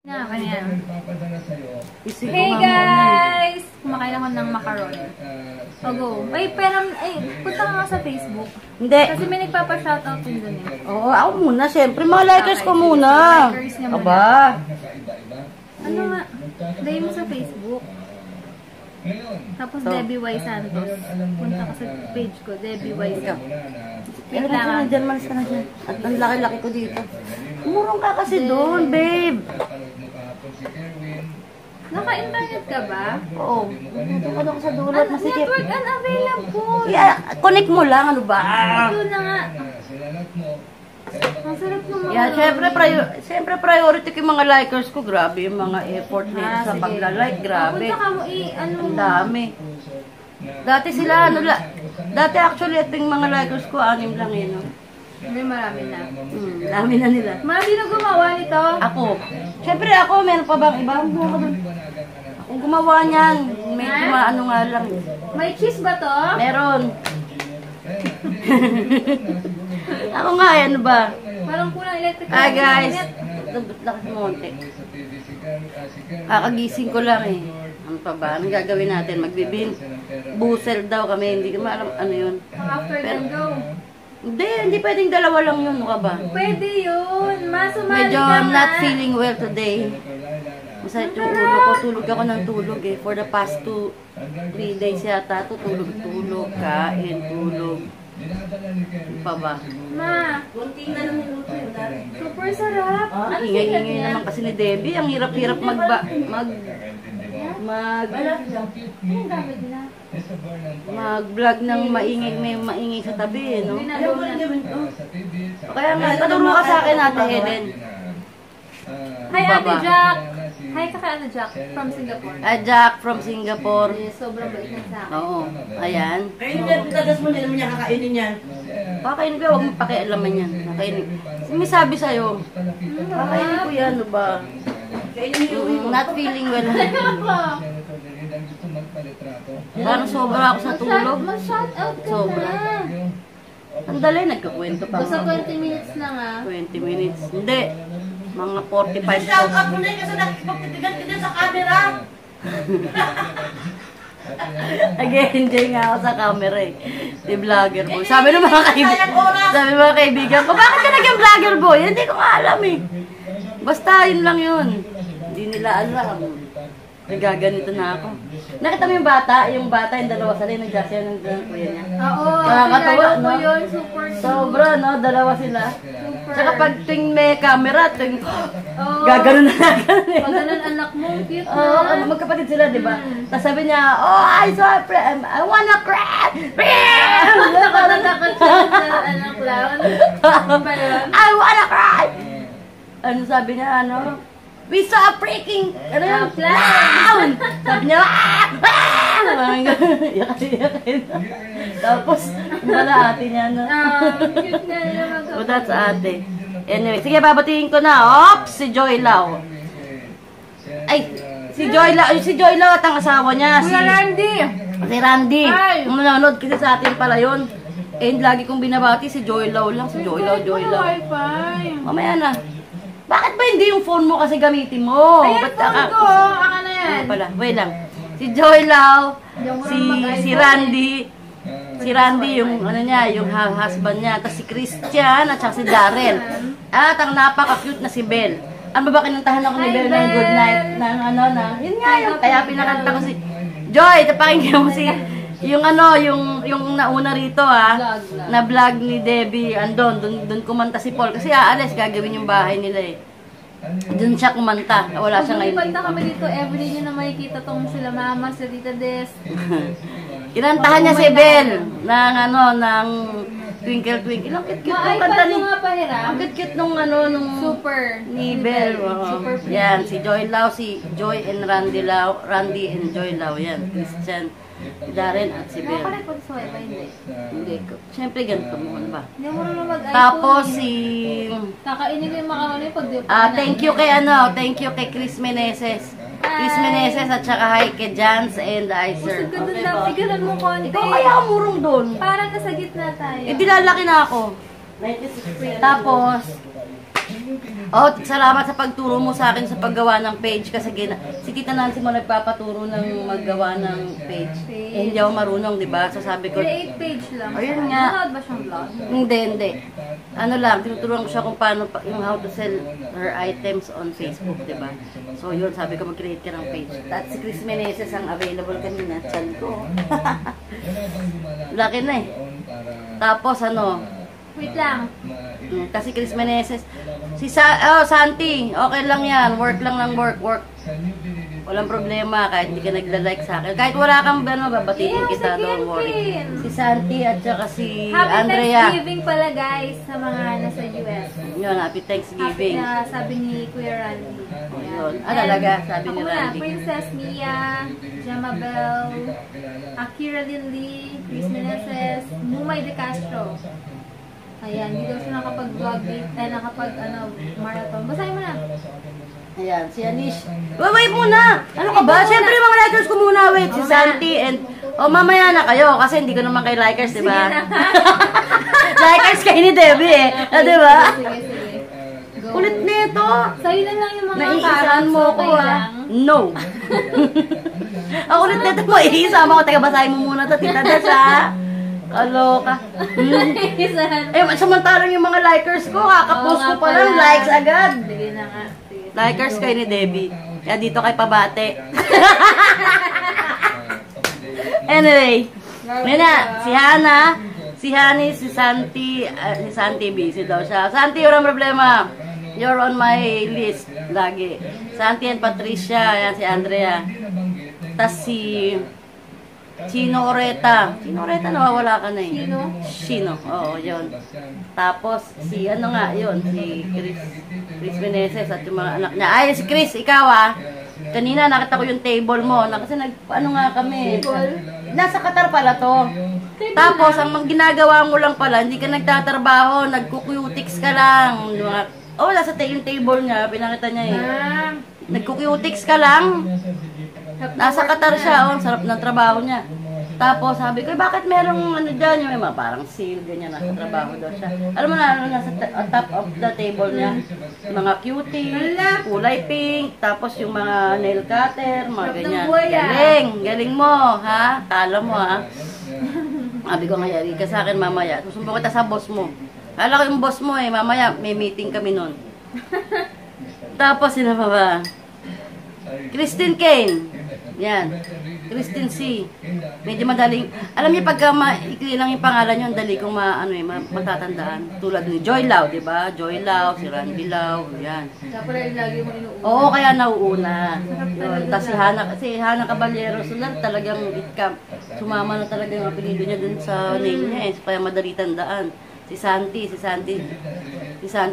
Hey guys! Kumakain ako ng macaron. O go. Ay, pero, punta ka nga sa Facebook. Hindi. Kasi may nagpapa-shoutout din dun eh. Oo, ako muna. Siyempre, mga likers ko muna. Likers niya muna. Aba. Ano nga? Dahil mo sa Facebook. Tapos Debbie Y. Santos. Punta ka sa page ko, Debbie Y. Santos. Ano ka na dyan, malis ka na dyan. At ang laki-laki ko dito. Umurong ka kasi doon, babe. Naka-internet ka ba? Oo. Dito ka doon sa dulot. Masikip. Network unavailable. Yeah, connect mo lang, ano ba? Ito na nga. Ang sarap naman. Yeah, syempre priority ko yung mga likers ko. Grabe yung mga effort nila sa pagla-like. Grabe. Punta ka mo ano. Ang dami. Dati sila, dati actually, ito yung mga likers ko, 6 lang yun. May marami na. Dami na nila. Marami na gumawa nito. Ako. Siyempre ako, meron pa bang iba? Akong gumawa niyan. Medyo ano nga lang. May cheese ba to? Meron. Ako nga, ano ba? Parang kulang electric. Hi guys. Lakas mo konti. Kakagising ko lang eh. Ano pa ba? Anong gagawin natin? Magbibin. Busel daw kami. Hindi ko maalam ano yun. After then go. Hindi pwedeng dalawa lang yun. Ano ka ba? Pwede yun. Masumali Medyo ka I'm not nga. feeling well today. Masakit yung ulo ko. Tulog ako ng tulog eh. For the past 3 days yata. Tulog, kain, tulog. Ano pa ba? Ma, Kunti na lang minuto yun. super sarap. Ano Ingay-ingay naman kasi ni Debbie. Ang hirap-hirap Ang gamit nila. mag-vlog ng maingay sa tabi, no? Ginagawa na. Kaya nga, paturo ka sa akin, Ate Helen. Hi, Ate Jack. Hi ka kay Ate Jack from Singapore. Jack from Singapore. Yes, sobrang bait niya sa akin. Oo, ayan. Ayun yan, tagas mo, hindi naman niya kakainin yan. Kakainin ko yan, huwag mong pakialaman yan. Kakainin. May sabi sa'yo, kakainin ko yan, ano ba? Not feeling well. Parang sobra ako sa tulog. Ma-shoutout ka Sobra. na. Ang dali, nagkakwento pa. Basta 20 minutes lang ah. 20 minutes. Hindi. Mga 45. Shout out mo na yun kasi nakipagtitigan-tigan sa camera. Nag-enjoy nga ako sa camera eh. Si vlogger boy. Sabi ng mga kaibigan ko, bakit ka naging vlogger boy? Hindi ko nga alam eh. Basta yun lang yun. Hindi nila alam. Nagaganito na ako. Nakita mo yung bata, yung dalawa sila, yung nag-jasya ng kuya niya. Oo, Nakakatawa, kilala ko no? yun. Super Sobra, no? Dalawa sila. Super. Tsaka pag tuwing may camera, tuwing Oo. gaganon na gaganon. Pag ganun anak mo, cute Oo, na. magkapatid sila, di ba? Tapos sabi niya, oh, I wanna cry! Nakatatakot siya sa anak lang. Ano ba yun? I wanna cry! Ano sabi niya, ano? We saw a freaking, ano yun? Clown! Sabi niya, ah! Ah! Parang gano'n, yakin. Tapos, wala ate niya, no? Cute na nila magkapatid. So, that's ate. Anyway, sige, babatiin ko na. Oops, si Joy Lau. Ay, si Joy Lau at ang asawa niya. Kuya Randy! Si Randy. Ay! Manonood kasi sa atin pala yun. And lagi kong binabati si Joy Lau lang. Si Joy Lau. Wi-Fi. Mamaya na. Bakit ba hindi yung phone mo kasi gamitin mo? Ayan, Ba't phone ko. Aka na yan. Ano pala? Wait lang. Si Joy Lau, si Randy yung ano niya, yung husband niya, tapos si Christian at saka si Darren. At ang napaka-cute na si Belle. Ano ba kinantahan ako ni Belle ng good night ng ano na? Yun nga yun. Kaya pinakanta ko si Joy, tapakinggan mo si yung ano, yung nauna rito na vlog ni Debbie, doon kumanta si Paul. Kasi aalis, gagawin yung bahay nila eh. Doon siya kumanta, wala siya ngayon. Pag kami dito, everyday nyo na makikita tong sila mama, si Tita Des. Kinantahan niya si Belle ng Twinkle Twinkle. Ang cute nung kanta ni. Ang cute nung Super. Ni Belle. Super. Yan, si Joy Lau, si Joy and Randy Lau, Randy and Joy Lau, yan. Christian, si Darren at si Belle. Nakarecord sa wifi, hindi. Hindi ko. Siyempre ganito mo, ano ba? Hindi mo na mag-iPhone. Tapos si Kakainin ko yung macaroni pag di thank you kay Chris Meneses. Chris Meneses at saka hi kay Jans and Iser. Gusto ganda lang. Igalan mo konti. Ikaw kaya murong doon. Para nasa gitna tayo. Eh, dilalaki na ako. Tapos, Oh, salamat sa pagturo mo sa akin sa paggawa ng page kasi si Tita Nancy mo nagpapaturo ng maggawa ng page. Eh, hindi ako marunong, di ba? So sabi ko, Create page lang. Ayun nga. Nanood ba siyang vlog? hindi. Ano lang, tinuturuan ko siya kung paano, yung how to sell her items on Facebook, di ba? So yun, sabi ko mag-create ka ng page. At si Chris Meneses ang available kanina, chan ko. Laki na eh. Tapos ano, Wait lang. kasi Chris Meneses, Santi, okay lang yan, work lang ng work. Walang problema, kahit hindi ka nagla-like sa akin. Kahit wala kang babatiin kita, don't worry. Si Santi at saka si Happy Andrea. Thanksgiving pala guys sa mga nasa US. Yun, happy Thanksgiving. Sabi ni Kuya Randy. Yun. Talaga, sabi ni Ako Randy. na, Princess Mia, Jamabel, Akira Lili, Chris Meneses, Mumay De Castro. Ayan, hindi daw siya nakapag-vlog, marathon. Basahin mo na. Ayan, si Anish. Wait muna! Ano ka ba? Siyempre, mga likers ko muna. Wait, si Santi and... mamaya na kayo kasi hindi ko naman kay likers, di ba? Likers kayo ni Debbie eh. Di ba? Sige. Kulit nito. Sa'yo na lang yung mga Naiisahan mo ko okay ah. lang. No. Ang kulit nito mo, iisama ko. Taga basahin mo muna to, Tita Des ha. Kaloka. Naiisahan. Samantalang yung mga likers ko, kakapost ko pa lang, likes agad. Sige na nga. Likers kayo ni Debbie. Kaya dito kay Pabate. Anyway. Nina, si Hana, si Hani, si Santi busy daw siya. Santi, walang problema. You're on my list lagi. Santi and Patricia, yan si Andrea. Tas si Chino Oreta. Chino Oreta, nawawala ka na eh. Chino? Oo, yun. Tapos, si ano nga, yun, si Chris Meneses at yung mga anak niya. Ay, si Chris, ikaw ah. Kanina nakita ko yung table mo. Kasi ano nga kami. Nasa Qatar pala to. Tapos, ang ginagawa mo lang pala, hindi ka nagtatrabaho, nagkukutics ka lang. Nasa yung table niya, pinakita niya eh. Nagkukutics ka lang. Nasa Qatar siya, sarap ng trabaho niya. Tapos sabi ko, bakit merong ano dyan, yung mga parang seal, ganyan, nasa trabaho daw siya. Alam mo na, nasa top of the table niya, mga cutie, kulay pink, tapos yung mga nail cutter, mga ganyan. Galing mo, ha? Kala mo, ha? Sabi ko, ngayari ka sa akin mamaya. Susumbong kita sa boss mo. Kala ko yung boss mo eh, mamaya may meeting kami nun. Tapos sila pa ba? Christine Kane. Yan. Christine C. Medyo madaling. Alam niyo pagka maikli lang yung pangalan niyo, dali kong matatandaan. Tulad ni Joy Lau, di ba? Joy Lau, si Randy Lau, yan. Kaya lagi mo inuuna. Oo, kaya nauuna. Tapos si Hana Caballero, talagang sumama na talaga yung apelido niya dun sa name niya eh. Kaya madali tandaan. Si Santi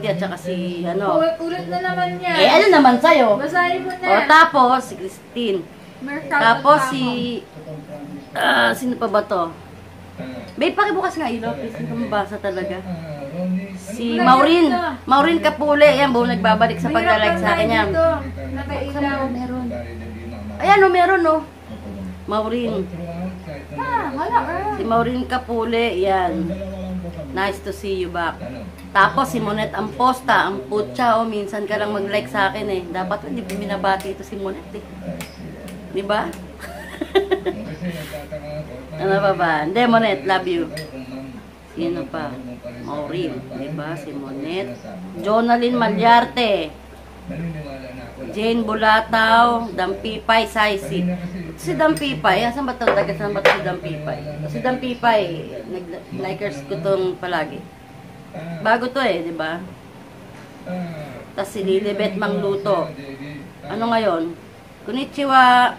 at saka si ano. Ulit na naman niya. Ano naman sa'yo? Basahin mo na. O tapos si Christine. Tapos sino pa ba to? Babe, pakibukas nga ilaw, please. Hindi ko mabasa talaga. Si Maureen Capule. Yan, buong nagbabalik sa pagka-like sa akin yan. Meron. Ayan meron Maureen. Wala. Si Maureen Capule, yan. Nice to see you back. Tapos si Monette Amposta, ang putya, minsan ka lang mag-like sa akin eh. Dapat hindi binabati ito si Monette eh. Di ba? Ano pa ba? Hindi, Monette, love you. Sino pa? Maureen, di ba? Si Monette. Jonalyn Malyarte. Jane Bulataw, Dampipay, Saisi. Si Dampipay, saan ba ito? Saan ba ito si Dampipay? Si Dampipay, nag-likers ko itong palagi. Bago to eh, di ba? Tapos si Lilibet Mangluto. Ano ngayon? Konnichiwa.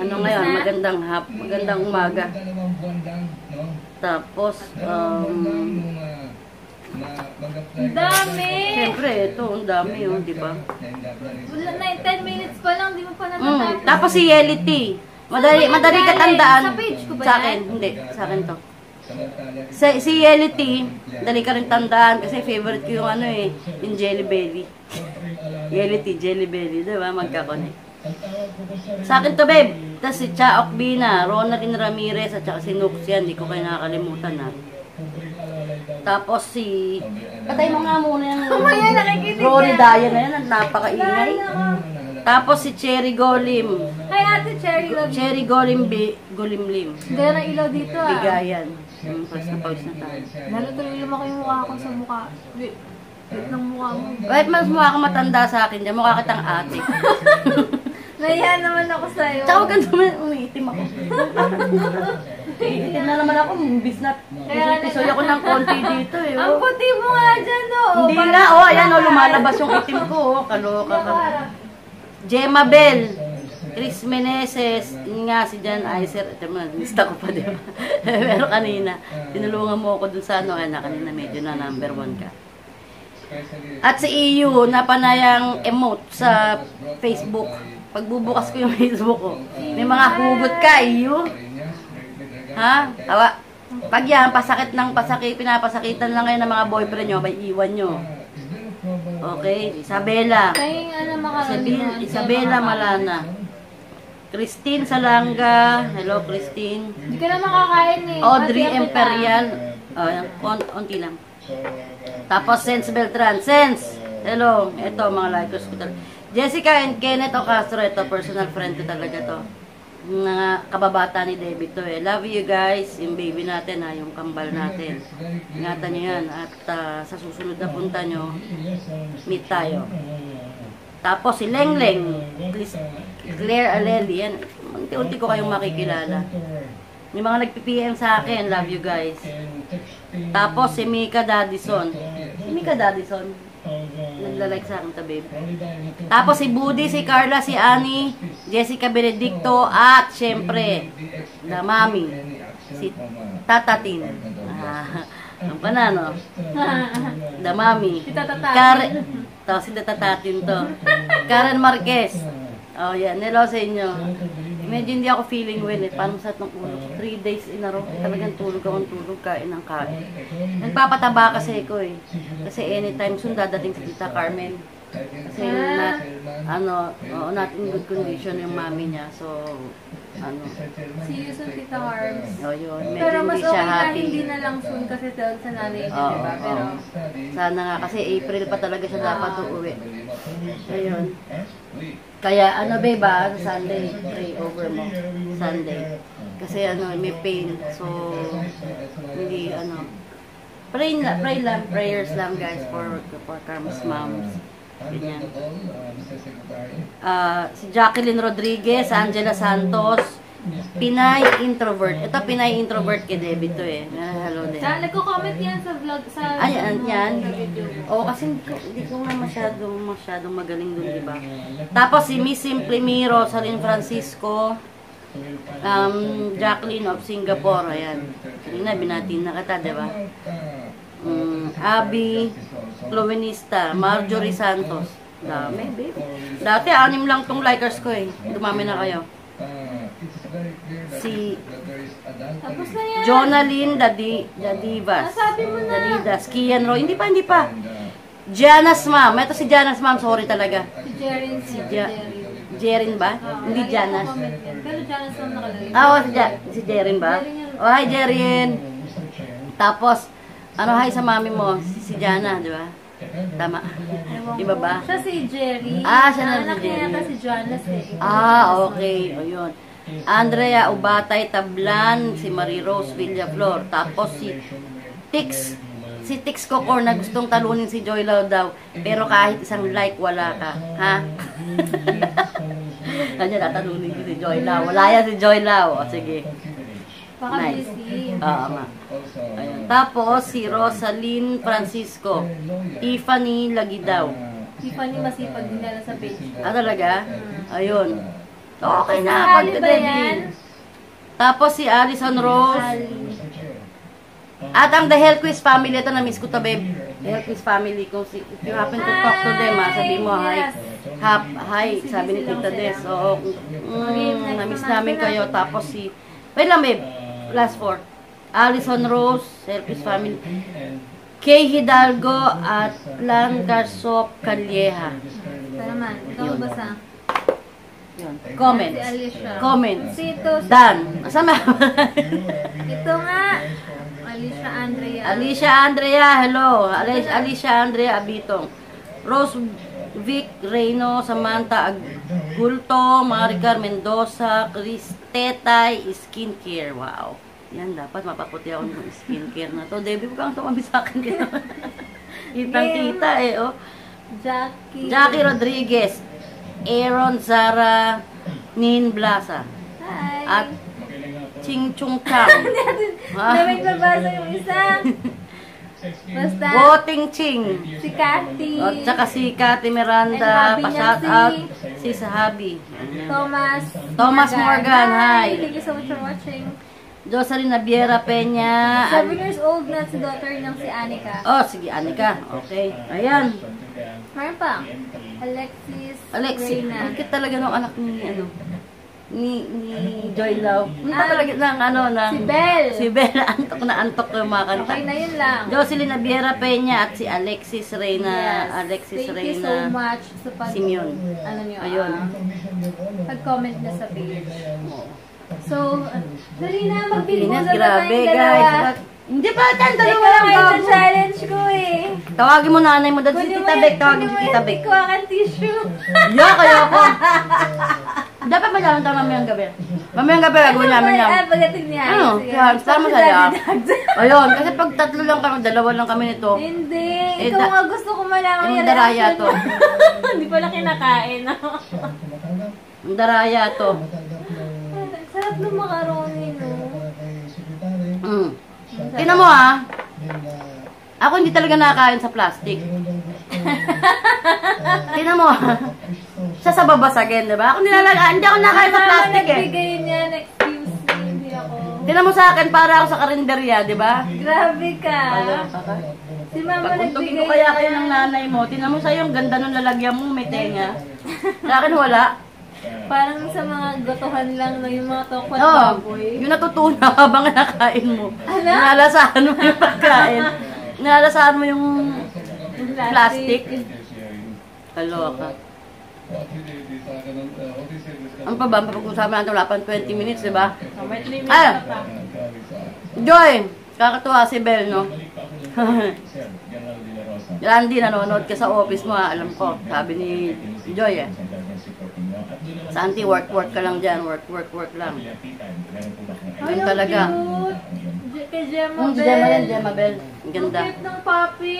Ano ngayon? Magandang umaga. Tapos, Ang dami! siyempre, ito, ang dami di ba? Wala na, 10 minutes pa lang, di mo pa natatapos. Tapos si Yelity. Madali ka tandaan. Sa page ko ba Sa yan? akin, hindi. Sa akin to. Si Yelity, dali ka rin tandaan kasi favorite ko yung yung Jelly Belly. Yelity, Jelly Belly, di ba? Magkakonnect. Sa akin to, babe. Tapos si Cha Okbina, Ronaldin Ramirez, at saka si Nux yan. Hindi ko kayo nakakalimutan, ha. Tapos si... Patay mo nga muna yung Mamaya nakikinig Rory yan. Daya na yan, ang napakaingay. Tapos si Cherry Golim. Hi, Ate Cherry. Love you. Cherry Golim Golimlim. Gaya ng ilaw dito ah. Bigayan. Pawis na tayo. Lalo tuloy lumaki yung mukha ko sa mukha. Wait ng mukha mo. Kahit mas mukha ka matanda sa akin dyan, mukha kitang ate. Nahiya naman ako sa'yo. Tsaka huwag ka naman, umiitim ako. Iitim na naman ako, imbis na pisoy ako ng konti dito eh. Ang Oh. puti mo nga dyan, oh. Hindi nga, oh, ayan, oh, lumalabas yung itim ko, oh. Kaloka ka. Gemma Bell, Chris Meneses, yun nga si Jan Iser, ito mo, lista ko pa, di ba? Pero kanina, tinulungan mo ako dun sa ano, kaya na kanina medyo na number 1 ka. At si EU, na panayang emote sa Facebook. Pagbubukas ko yung Facebook ko, may mga hugot ka, EU. Ha? Tawa. Pag yan, pasakit ng pasakit, pinapasakitan lang kayo ng mga boyfriend nyo, may iwan nyo. Okay? Isabela. Kaya ano makaraniwan. Isabela Malana. Christine Salanga. Hello, Christine. Hindi ka na makakain eh. Audrey Pati ang Imperial. Oh, yan. Onti lang. Tapos, Sense Beltran. Sense! Hello. Ito, mga likers ko talaga. Jessica and Kenneth Ocastro. Ito, personal friend ko talaga to. Mga kababata ni David to eh. Love you guys. Yung baby natin ha, yung kambal natin. Ingatan nyo yan. At sa susunod na punta nyo, meet tayo. Tapos si Lengleng, Claire Aleli, yan. Unti-unti ko kayong makikilala. Yung mga nagpi-PM sa akin, love you guys. Tapos si Mika Dadison. Si Mika Dadison, nagla-like sa akin ta babe. Tapos si Budi, si Carla, si Annie, Jessica Benedicto, at syempre, the Mami, si Tatatin. Ang panano? The Mami. Si Tatatin. Karen, tapos si Tatatin to. Karen Marquez. Oh, yan. Hello sa inyo. Medyo hindi ako feeling well eh. Paano masat ng ulo? 3 days in a row. Talagang tulog akong tulog, kain ng kain. Nagpapataba kasi ko eh. Kasi anytime soon dadating si Tita Carmen. Kasi not in good condition yung mami niya. So, See you soon, Tita Harms. oh, yun. Medyo Pero mas hindi siya okay na happy. hindi na lang soon kasi dahil sa nanay niya, Oo, diba? Pero, sana nga, kasi April pa talaga siya dapat uuwi. Ayun. Kaya babe Sunday, pray over mo. Sunday. Kasi may pain. So, hindi pray lang, prayers lang guys for Carmen's moms. Ganyan. Si Jacqueline Rodriguez, Angela Santos, Pinay Introvert. Ito, Pinay Introvert kay David to eh. Hello din. nagko-comment yan sa vlog, sa Yan. sa video ko. Oo, kasi hindi ko nga masyadong magaling dun, di ba? Tapos si Miss Simply Me, Rosalyn Francisco, Jacqueline of Singapore, ayan. Kanina, binatin na kita, di ba? Abby Clovenista, Marjorie Santos. Dami, babe. Dati, 6 lang tong likers ko eh. Dumami na kayo. Si Tapos na yan. Jonalyn Dadivas. Nasabi mo na. Dadidas. Kian Roy. Hindi pa. Janice Ma'am. Ito si Janice Ma'am. Sorry talaga. Si Jerin. Si Jerin ba? Hindi Janice. Pero Janice lang nakalagay. Si Jerin ba? Oh, hi Jerin. Tapos, hi sa mami mo? Si Jana, di ba? Tama. Iba ba? Siya si Jerry. Siya na si Anak niya Jerry. yata si Janice eh. Okay. O yun. Andrea Ubatay Tablan, si Marie Rose Villaflor. Tapos si Tix Cocor na gustong talunin si Joy Lau daw. Pero kahit isang like, wala ka. Ha? Kanya natalunin ko si Joy Lau. Wala yan si Joy Lau. O sige. Baka Nice. busy. Ma. Ayun. Tapos si Rosalyn Francisco. Tiffany Lagidaw. Tiffany masipag din nila sa page. Talaga? Ayun. Okay na. Ali ba yan? Tapos si Alison Rose. Ali. At ang The Hellquiz family, ito na-miss ko to, babe. The Hellquiz family, if you happen to talk to them, sabi mo, hi. Hi, sabi ni Tita Des. So, na-miss namin kayo. Tapos si, wait lang, babe. Last 4. Alison Rose, Hellquiz family. Kay Hidalgo at Plan Carsop Calleja. Ito naman. Ikaw basa. Yun. Si Comments. Alicia. Si ito. Dan. Asama. Ito nga. Alicia Andrea. Alicia Andrea, hello. Alicia Andrea Abitong. Rose Vic Reyno, Samantha Agulto, Maricar Mendoza, Chris Tetay, Skincare. Wow. Yan, dapat mapaputi ako ng skincare na to. Debbie, huwag kang tumabi sa akin. Kitang-kita eh, oh. Jackie Rodriguez, Aaron Zara, Nin Blasa. Hi. At Ching Chung Chang. Daming nabasa yung isa. Basta, Boting Ching. si Cathy. At saka si Cathy Miranda, And hubby pa-shout niya out si si Sahabi. Thomas Morgan, hi. Thank you so much for watching. Jocelyn Nabiera Peña. 7 years old na si daughter ng si Anika. Oh, sige, Anika. Okay. Ayan. Meron pa. Alexis Ang Reyna. cute talaga ng anak ni, ni Joy Lau. Ano pa talaga ng, Si Belle. Si Belle, antok yung mga kanta. Okay na yun lang. Jocelyn Nabiera Peña at si Alexis Reyna. Yes. Alexis Thank Reyna. you so much sa Simeon. ano nyo, Ayun. pag-comment na sa page. So, dali na, Pilipinas, magbibigay na grabe tayong guys. dalawa. Hindi pa, dyan, dalawa Ikaw lang kayo sa bago. challenge ko eh. Tawagin mo nanay mo doon si Tita Bek. Tawagin si Tita Bek. Kuha kang tissue. Yeah, kaya ako. Dapat ba naman tayo mamayang gabi? Mamayang gabi, gagawin namin yan. Pagdating niya. Ano? Sige. Yan, sama Sabi saya. Daddy Dags. Ayun, kasi pag tatlo lang kami, dalawa lang kami nito. Hindi. Eh, Ikaw nga gusto ko malaman Ang yung daraya reaction to. mo. Hindi pala kinakain. Ang daraya to. Sarap ng macaroni, no? Mm. Tingnan mo ah. Ako hindi talaga nakakain sa plastic. Tingnan mo. Siya sa babasagin, di ba? Hindi ako nakakain sa plastic eh. Nagbigay niyan, excuse me, hindi ako. Tingnan mo sa akin, para ako sa karinderya, di ba? Grabe ka. Si mama Pagkuntugin nagbigay ko kaya kayo niyan. ng nanay mo, tingnan mo sa'yo, ang ganda ng lalagyan mo, may tenga. Sa akin wala. Parang sa mga gotohan lang na yung mga tokwat Oo, baboy. yung natutunaw habang nakain mo. Ano? Nalasahan mo yung pagkain. Nalasahan mo yung plastic. Kaloka. Ang pa ba? Pag-usapan natin wala pang 20 minutes, di ba? May 3 minutes Ah! pa. Joy! Kakatuwa si Belle, no? Randy, nanonood ka sa office mo, ha? Alam ko. Sabi ni Joy, eh. Santi, work ka lang dyan. Work lang. Ay, Yun ang talaga. cute. Kay Gemma Si Gemma yan, Gemma Belle. Ang Ang ganda. cute ng papi.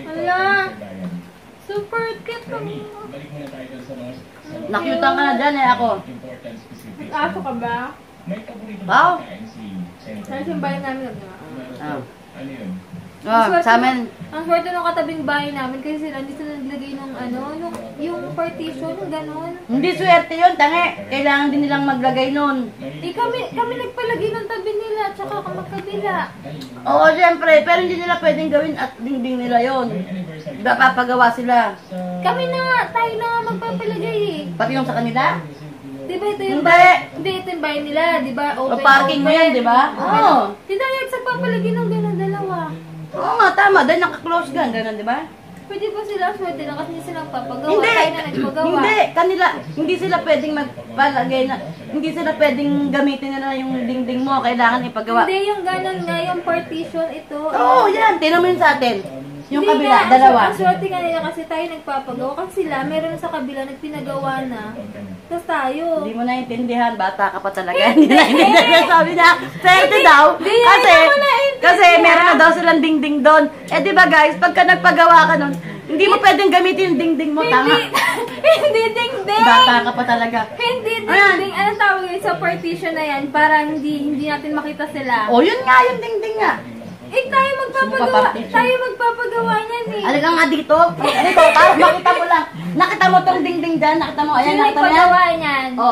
Hala. Super cute ng... Nakyutan ka na dyan, eh, ako. Nag-aso ka ba? Wow! Saan yung bahay namin? Ah. Oh, sa amin, Ang swerte ng katabing bahay namin kasi sila dito naglagay ng yung partition, yung gano'n. hindi swerte yun, tangi. Kailangan din nilang maglagay nun. Eh kami nagpalagay ng tabi nila, tsaka magkabila. Oo, siyempre, pero hindi nila pwedeng gawin at dingding nila yon. Diba, papagawa sila. Tayo na nga magpapalagay eh. Pati yung sa kanila. Diba ito yung Hindi. bahay? Hindi, ito yung bahay nila, diba? O parking mo yan, di ba? Oo. Hindi tayo nagpapalagay ng gano'n dalawa. Oo nga, tama. Dahil naka-close gun, ganun, di ba? Pwede ba sila swerte na kasi silang papagawa? Hindi. Tayo na nagpagawa. Hindi. Kanila, hindi sila pwedeng magpalagay na, hindi sila pwedeng gamitin nila yung dingding mo. Kailangan ipagawa. Hindi, yung gano'n nga, yung partition ito. Oo, yan. Tinan mo yun sa atin. Yung Hindi kabila, nga, dalawa. Ang swerte nga nila kasi tayo nagpapagawa. Kasi sila, meron na sa kabila, nagpinagawa na. Tapos tayo. Hindi mo naintindihan, bata ka pa talaga. Hindi naintindihan. Sabi niya, swerte daw. Kasi meron na daw silang dingding doon. Eh di ba guys, pagka nagpagawa ka nun, hindi mo pwedeng gamitin yung dingding mo, tama? Hindi dingding! Bata ka pa talaga. Hindi Ayan. dingding. Anong tawag yun sa partition na yan? Para hindi natin makita sila. O yun nga, yung dingding nga. Eh, tayo magpapagawa niyan eh. Alika nga dito. Dito, para makita mo lang. Nakita mo tong dingding dyan, nakita mo, ayan, Sino nakita mo yan. nagpagawa niyan? O,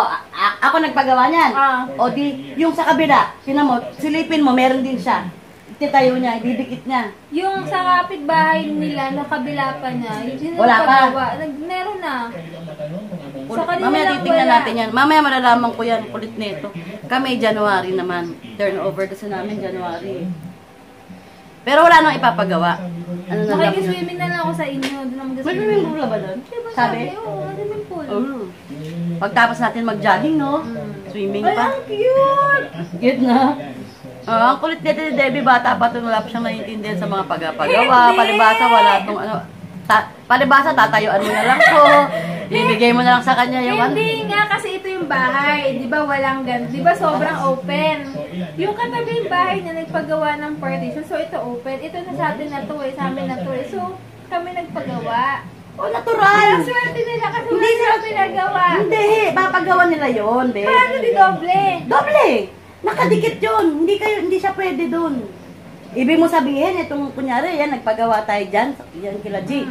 ako nagpagawa niyan. Ah. O di, yung sa kabila, tinan mo, silipin mo, meron din siya. Ititayo niya, ididikit niya. Yung sa kapitbahay nila, nakabila pa niya. Yung Wala pa. nagpagawa, meron na. Sa kanila Mamaya lang titingnan wala. natin yan. Mamaya malalaman ko yan, kulit nito. Kami January naman. Turnover kasi namin January. Pero wala nang ipapagawa. Ano na lang yun? Makikiswimming na lang ako sa inyo. Doon naman May swimming pool na ba doon? Diba Sabi? Oo, swimming pool. Oh. Pagtapos natin mag-jogging, no? Swimming Ay, pa. ang cute! Cute na. Ang kulit nito ni Debbie, bata pa ito, wala pa siyang naiintindihan sa mga paggawa. Palibasa, wala itong ano, palibasa, tatayuan mo na lang po. Ibigay mo na lang sa kanya yung ano. Hindi nga, kasi ito yung bahay. Di ba walang ganun? Di ba sobrang open? Yung katabi yung bahay na nagpagawa ng partition, so ito open. Ito na sa atin na to eh, sa amin na to eh. So, kami nagpagawa. Oh, natural! Ang swerte nila kasi wala sila pinagawa. Hindi, papagawa nila yon, be. Paano di doble? Doble! Nakadikit yun. Hindi siya pwede dun. Ibig mo sabihin, itong kunyari, yan, nagpagawa tayo dyan. Yan kila G.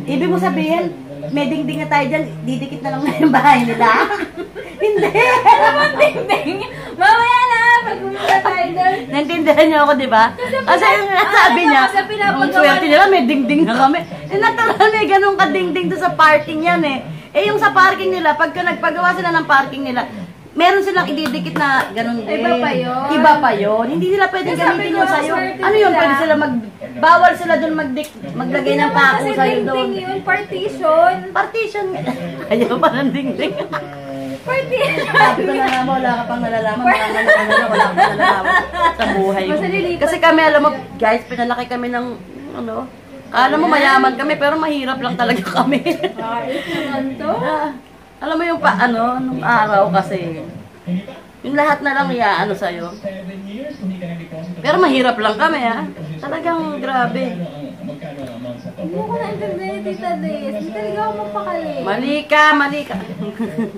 Ibig mo sabihin, may dingding na tayo dyan, didikit na lang na yung bahay nila. Hindi! Naman ding-ding. Mamaya na, pag pumunta tayo doon. Naintindihan niyo ako, di ba? Kasi yung sabi niya, ang swerte nila, may dingding na kami. Natural, may ganun ka-dingding doon sa parking yan eh. Yung sa parking nila, pagka nagpagawa sila ng parking nila, meron silang ididikit na ganun din. Iba pa yun. Iba pa yun. Hindi nila pwedeng gamitin yun sa'yo. Ano yun? Pwede sila bawal sila doon maglagay ng pako sa'yo doon. Kasi dingding yun, partition. Partition. Ayaw pa ng dingding. Partition. Sabi ko na nga mo, wala ka pang nalalaman. Wala ka pang nalalaman sa buhay mo. Kasi kami, alam mo, guys, pinalaki kami ng, ano, alam mo, mayaman kami, pero mahirap lang talaga kami. Ayos naman to. Alam mo yung nung araw kasi, yung lahat na lang ano sa'yo. Pero mahirap lang kami, ha? Talagang grabe. Hindi ko na-intindihan ni Tita Des. Hindi talaga ako magpakali. Mali ka.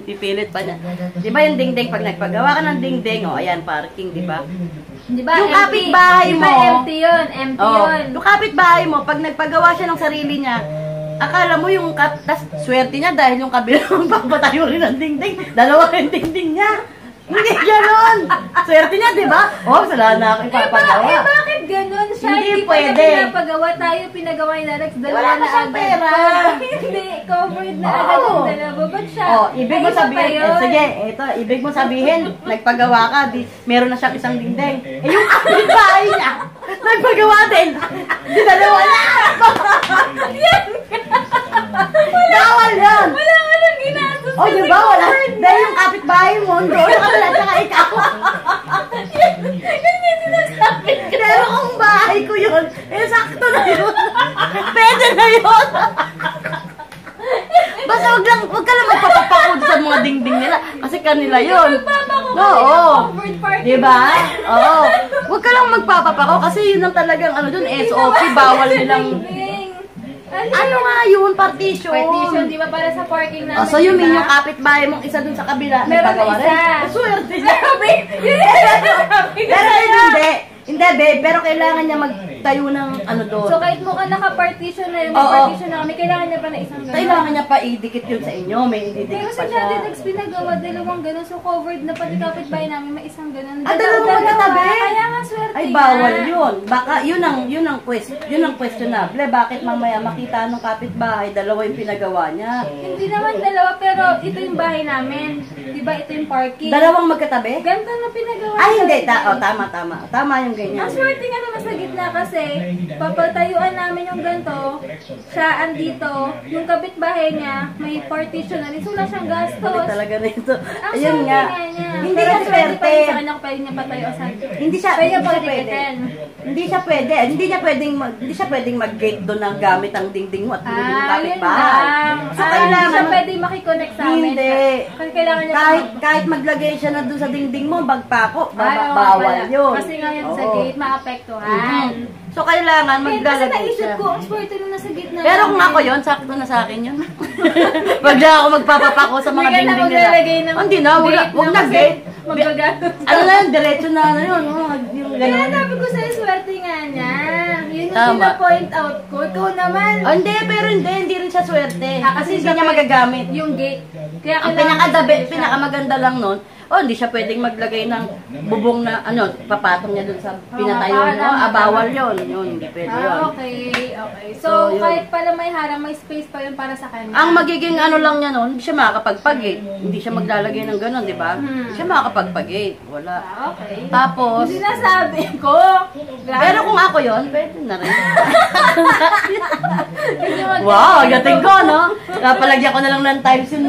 Pipilit pa niya. Di ba yung dingding, pag nagpagawa ka ng dingding, ayan, parking, di ba? Di ba, Yung empty? kapitbahay Di mo. ba empty yun? Empty yun. Yung kapitbahay mo, pag nagpagawa siya ng sarili niya, akala mo yung swerte niya dahil yung kabilang papatayo rin ng dingding, dalawa rin dingding niya. Hindi gano'n. Swerte niya, di ba? Wala na ako ipapagawa. Bakit gano'n siya? Hindi pa pwede. niya pinapagawa tayo, pinagawa ni Alex, dalawa Wala na na siyang agad. pera. Hindi, covered na agad yung dalawa. Ba't siya? Ibig mo Ay, iba pa sabihin, yun. sige, ibig mo sabihin, nagpagawa ka, meron na siyang isang dingding. Yung kapitbahay niya, nagpagawa din. Di dalawa na. Bawal yan. Wala nga nang ginastos. Di ba? Wala. Dahil yung kapitbahay mo, doon ka na tsaka ikaw. Yan yung sinasabi. Pero kung bahay ko yun, sakto na yun. Pwede na yun. Basta wag ka lang magpapapakod sa mga dingding nila. Kasi kanila yun. Oo. Diba? Oo. Wag ka lang magpapapako kasi yun ang talagang dun, SOP, bawal nilang. Ano nga yun? Partition. Partition, di ba? Para sa parking namin. So yun yung kapitbahay mong isa dun sa kabila. Meron na isa. Swerte niya. Pero hindi. Hindi, babe. Pero kailangan niya magtayo ng doon. So kahit mukhang naka-partition na yun, may partition na kami, kailangan niya pa na isang gano'n. Kailangan niya pa idikit yun sa inyo. May ididikit Pero pa si siya. Daddy Dex pinagawa dalawang gano'n, so covered na pati kapitbahay namin, may isang gano'n. Dalawang magkatabi? Kaya nga swerte Ay, nga. bawal yun. Baka, yun ang questionable. Bakit mamaya makita nung kapitbahay, dalawa yung pinagawa niya? Hindi naman dalawa, pero ito yung bahay namin. Diba ito yung parking? Dalawang magkatabi? Ganito na pinagawa. Ay, hindi. namin. Tama. Tama yung ganyan. Ang swerte nga na nasa gitna kasi, papatayuan namin yung ganito, siya andito, yung kapitbahay niya, may partition na rin, so wala siyang gastos. Balik talaga nito. Ang Ayun swerte nga. niya. Hindi Pero siya swerte swerte. pa rin sa kanya kung pwede niya patayo sa... Hindi siya Pwede pwede. pagdikitin. Hindi siya pwedeng mag-gate doon ng gamit ang dingding mo at hindi yung Yun kapitbahay. lang. So, Hindi kailangan siya pwede makikonnect sa amin. Hindi. Kasi kailangan niya Kahit maglagay siya na doon sa dingding mo, bagpako, Oo nga bawal pala. yun. Kasi ngayon sa Oo. gate, maapektuhan. So, kailangan Kasi maglalagay naisip siya. ko, ang swerte nung nasa gitna. Pero kung ako yun, sakto na sa akin yun. Wag na ako magpapapako sa mga Hindi ka na dingding maglalagay nila. ng Hindi na, wag na kasi gate. Magbagastos. Ano na yun, diretso na yun. Yung Kaya gano'n. sabi ko sa'yo, swerte nga niya. Yun yung Tama. pina-point out ko. Ikaw naman. Hindi, pero hindi rin siya swerte. Kasi hindi siya niya magagamit. Yung gate. Kaya Ang pinakamaganda lang nun, hindi siya pwedeng maglagay ng bubong na, papatong niya dun sa pinatayo niyo. Bawal yun. Yun, hindi pwede yun. Okay. So, So, yun. kahit pala may harang, may space pa yun para sa kanya. Ang magiging lang niya nun, hindi siya makakapagpag-gate. Hindi siya maglalagay ng gano'n, di ba? Hindi siya makakapagpag-gate. Wala. Okay. Tapos, Hindi nasabi ko. pero kung ako yon, pwede na rin. Wow, Wow, gating ko, no? Kapalagyan ko na lang ng times yung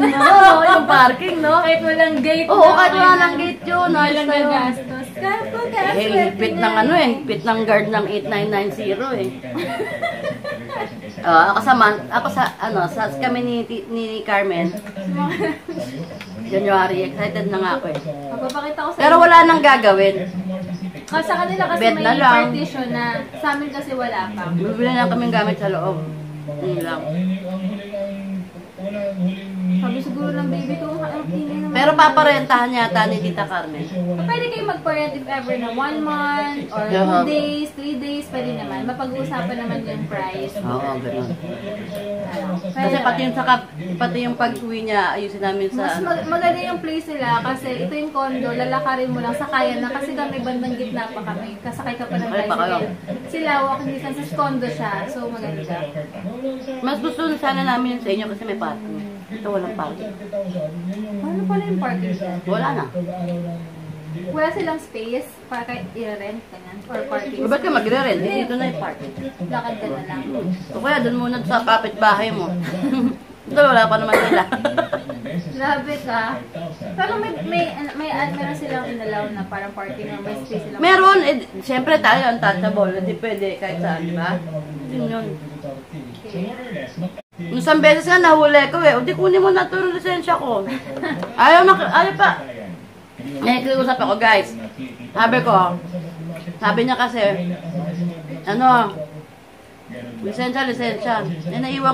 parking, no? Kahit walang gate. Oo, kahit wala ng gate yun. Ayos Walang na yun. gagastos. Careful ka, Eh, higpit ng ano eh, higpit ng guard ng 8990 eh. Ako sa, kami ni Carmen, January, excited na nga ako eh. Magpapakita ko sa Pero wala nang gagawin. Kasi sa kanila kasi Bed may na lang. partition na. Sa amin kasi wala pa. Bibili na kaming gamit sa loob. Yun lang. Sabi siguro ng baby ko, ang ingay naman. Pero paparentahan yata ni Tita Carmen. Pwede kayo mag-parent if ever na 1 month or 2 Yeah. days, 3 days, pwede naman. Mapag-uusapan naman yung price. Oo, ganun. Ano, Kasi pwede pati naman. pati yung pag-uwi niya, ayusin namin Mas sa... maganda yung place nila kasi ito yung condo, lalakarin mo lang, sakayan na kasi kami bandang gitna pa kami. Kasakay ka pa ng Ay, pa kayo. bicycle. Sila, walking distance, sa condo siya. So, maganda. Mas gusto sana namin yun sa inyo kasi may parking. Ito walang parking. Paano pala yung parking siya? Wala na. Wala silang space para kayo i-rent, ganyan, or parking. Ba't ka magre-rent? Eh, dito na yung parking. Lakad ka na lang. O kaya doon muna sa kapitbahay mo. Ito wala pa naman sila. Grabe ka. Pero meron silang inalaw na parang parking or may space silang. Meron, eh, siyempre tayo untouchable. Hindi pwede kahit saan, di ba? Yun yun. Okay. Nung isang beses nga nahuli ko eh. O di kunin mo na ito yung lisensya ko. Ayaw pa. Nakikiusap ako guys. Sabi niya kasi, lisensya. Eh, naiiwan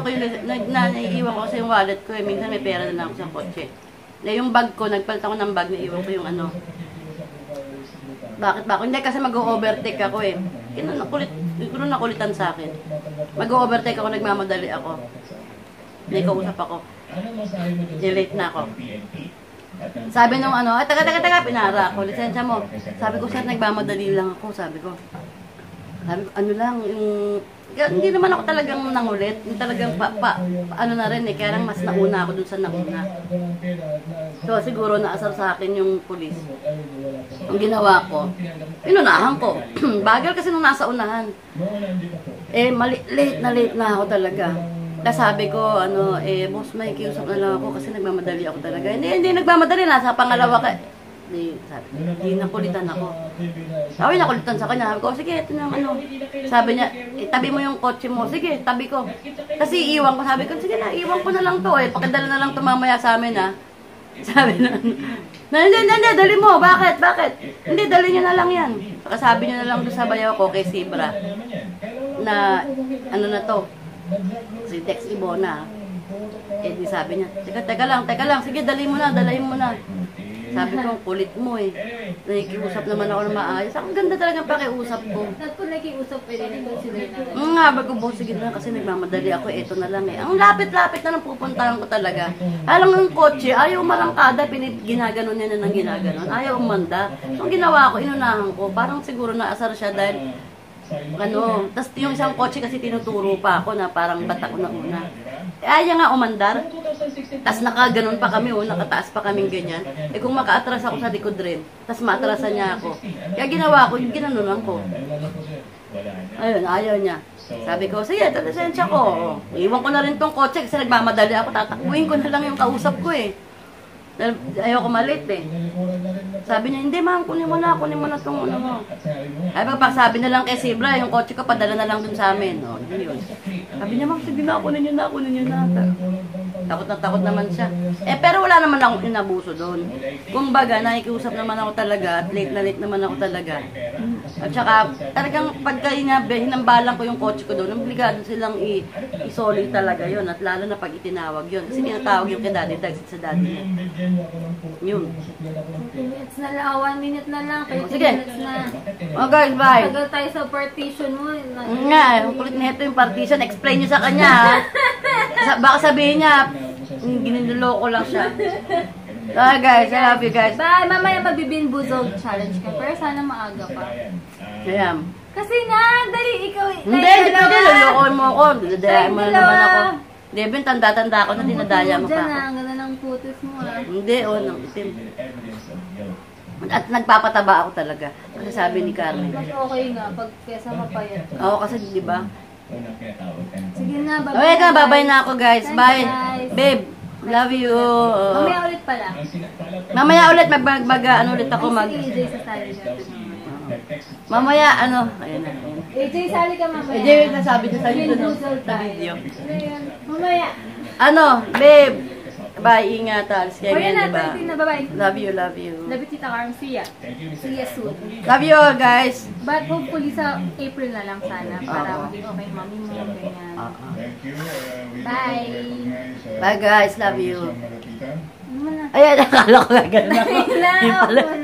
ko kasi yung wallet ko eh. Minsan may pera na lang ako sa kotse. Yung bag ko, nagpalit ako ng bag, naiiwan ko yung Bakit ba ako? Hindi kasi mag-overtake ako eh. Siguro nakulitan sa akin. Mag-overtake ako, nagmamadali ako. May kausap ako. Late na ako. Sabi nung taga, pinara ako, lisensya mo. Sabi ko, sir, nagmamadali lang ako, sabi ko, hindi naman ako talagang nangulit. Yung talagang na rin eh, kaya lang mas nauna ako dun sa nauna. So, siguro naasar sa akin yung pulis. Ang ginawa ko, inunahan ko. Bagal kasi nung nasa unahan. Eh, late na ako talaga. Tapos sabi ko, boss, may kiusap na lang ako kasi nagmamadali ako talaga. Hindi nagmamadali, nasa pangalawa ka. Hindi nakulitan ako. Sabi nakulitan sa kanya. Sabi ko, sige, ito na Sabi niya, tabi mo yung kotse mo. Sige, tabi ko. Kasi iwan ko. Sabi ko, sige na, iwan ko na lang to. Pakidala na lang to mamaya sa amin ha. Sabi na, hindi, dali mo. Bakit? Hindi, dali niyo na lang yan. Saka sabi niyo na lang doon sa bayaw ko kay Sibra na, na to. Si Tex Ibona. Eh, di sabi niya, teka lang. Sige, dalahin mo na. Sabi ko, kulit mo eh. Nakikiusap naman ako ng maayos. Ang ganda talaga pakiusap ko. At kung nakiusap, pwede na consider natin. Nga, bago boss, sige na kasi nagmamadali ako. Eto na lang eh. Ang lapit-lapit na nang pupuntahan ko talaga. Alam mo yung kotse, ayaw malangkada, ginaganon niya na ng ginaganon. Ayaw umanda. So, ang ginawa ko, inunahan ko. Parang siguro naasar siya dahil tapos yung isang kotse kasi tinuturo pa ako na parang bata ko na una. Ayaw nga umandar. Tapos nakaganon pa kami, nakataas pa kaming ganyan. Eh kung makaatras ako sa likod rin, tapos maatrasan niya ako. Kaya ginawa ko, ginanunan ko. Ayun, ayaw niya. Sabi ko, sige, ito lisensya ko. Iwan ko na rin tong kotse kasi nagmamadali ako. Tatakbuhin ko na lang yung kausap ko eh. Ayaw ko malit eh. Sabi niya, hindi ma'am, kunin mo na itong mo. Ay, sabi na lang kay Sibra, yung kotse ko padala na lang dun sa amin. Yun. Sabi niya, ma'am, sige na, kunin niyo na. Takot naman siya. Eh, pero wala naman akong inabuso doon. Kung baga, nakikiusap naman ako talaga, at late naman ako talaga. At saka, talagang pagka hinambalan ko yung kotse ko doon, obligado silang isoli talaga yon. At lalo na pag itinawag yun. Kasi tinatawag yung kay Daddy Dags sa daddy niya. Yun. 2 minutes na lang, 1 minute na lang, 30 Sige. minutes na. Oh guys, bye. Tagal tayo sa partition mo. Nga, ang kulit na ito yung partition. Explain nyo sa kanya ha. Baka sabihin niya, giniloloko lang siya. Okay guys, I love you guys. Bye! Mamaya magbibin buzog challenge ka. Pero sana maaga pa. Ayan. Kasi nga, dali, ikaw. Hindi pwede. Lolokohin mo ako. Dinadayan mo na naman ako. Devin, tanda-tanda ako na dinadaya mo pa Diyan ako. na, ang ganda ng putis mo ah. Hindi, nang itim. At nagpapataba ako talaga. Kasi sabi ni Carmen. Mas okay nga, pag kesa mapayat. Oo, kasi di ba? Sige na, Okay ka, babay na ako guys. Bye. Guys. Babe, Love you. Mamaya ulit pala. Mamaya ulit ano ulit ako Ay, sige, AJ, sasali natin. Mamaya ayun na. AJ, sali ka mamaya. AJ, nasabi niya sa'yo doon sa video. Ano yun? Mamaya. Babe. Bye, ingatan. Sige, O yan na, diba? 13 na, bye-bye. Love you, love you. Love you, Tita Carm. See ya. See ya soon. Love you, guys. But hopefully sa April na lang sana para maging okay mami mo, ganyan. Bye. Bye, guys. Love you. Ano na? Ayan, nakala ko na gano'n ako. Wala, Yung pala. wala.